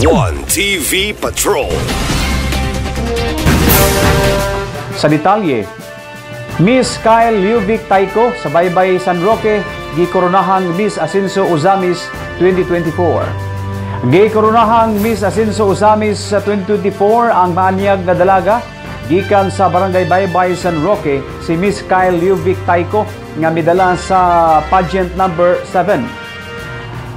One TV Patrol. Sa detalye, Miss Kyle Liuvic Taiko sa Baybay San Roque gikoronahang Miss Ascenso Uzamis 2024. Gikoronahang Miss Ascenso Uzamis sa 2024 ang maanyag na dalaga gikan sa Barangay Baybay San Roque si Miss Kyle Liuvic Taiko nga midala sa pageant number 7.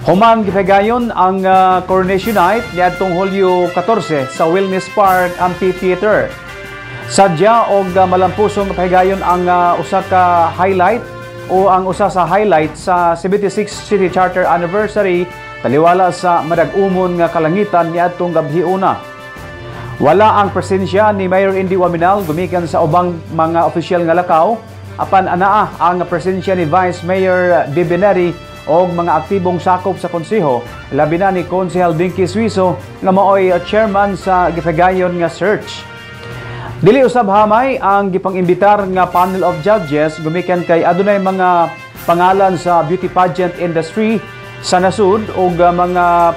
Human gipegayon ang coronation night niadtong Hulyo 14 sa Wellness Park Amphitheater. Sadya og malampusong pahigayon ang usa ka highlight o ang usa sa highlight sa 76th City Charter Anniversary taliwala sa madag-umon nga kalangitan niadtong gabhiuna. Wala ang presensya ni Mayor Indy Waminal gumikan sa ubang mga opisyal nga lakaw apan anaa ang presensya ni Vice Mayor Dibineri o mga aktibong sakop sa konseho, labi na ni Konsehal Dinky Suizo nga maoy chairman sa gipegayon nga search. Dili usab hamay ang gipang-imbitar nga panel of judges gumikan kay adunay mga pangalan sa beauty pageant industry sa nasud o mga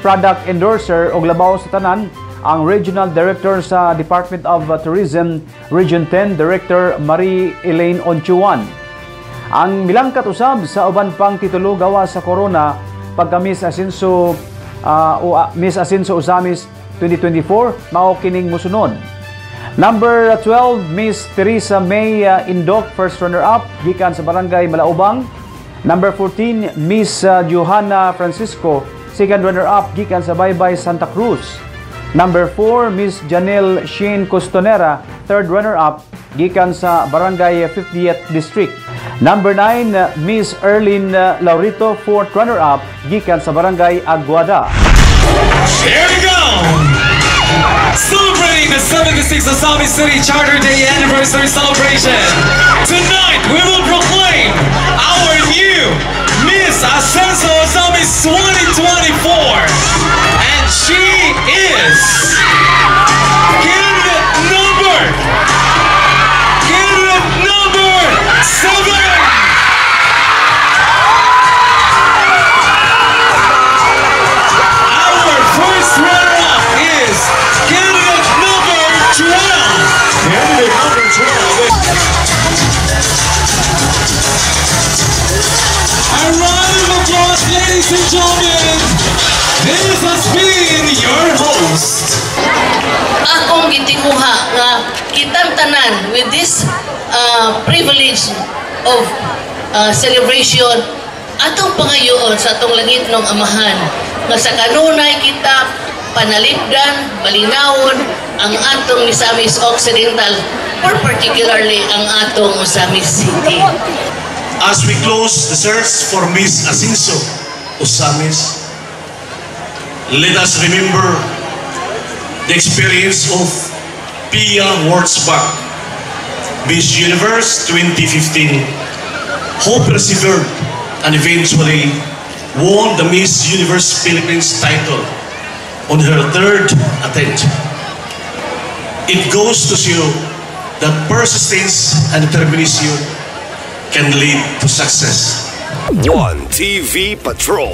product endorser o labaw sa tanan ang Regional Director sa Department of Tourism Region 10 Director Marie Elaine Onchuan. Ang milangkat usab sa uban pang titulo gawa sa corona pagka Miss Ascenso Uzamis 2024 mao kining mosunod. Number 12 Miss Teresa May Indoc first runner up gikan sa Barangay Malaubang. Number 14 Miss Johanna Francisco second runner up gikan sa Baybay Santa Cruz. Number 4 Miss Janelle Shane Costonera third runner up gikan sa Barangay 50th District. Number 9 Miss Erlyn Laurito fourth runner up gikan sa Barangay Aguada. Here we go! Celebrating the 76th Uzamis City Charter Day Anniversary Celebration. Tonight we will proclaim our new Miss Ascenso Uzamis 2024. And she is candidate number 7. Our first runner-up is candidate number 12. Candidate number 12. A round of applause, ladies and gentlemen. This has been your host. Akong gitinguha nga kitang tanan with this privilege of celebration atong pangayoon sa atong langit ng amahan nga sa kanunay kita panalipdan, balinawon ang atong Misamis Occidental or particularly ang atong Uzamis City. As we close the search for Miss Ascenso Uzamis, let us remember the experience of Pia Wurtzbach, Miss Universe 2015, who persevered and eventually won the Miss Universe Philippines title on her third attempt. It goes to show that persistence and determination can lead to success. One TV Patrol.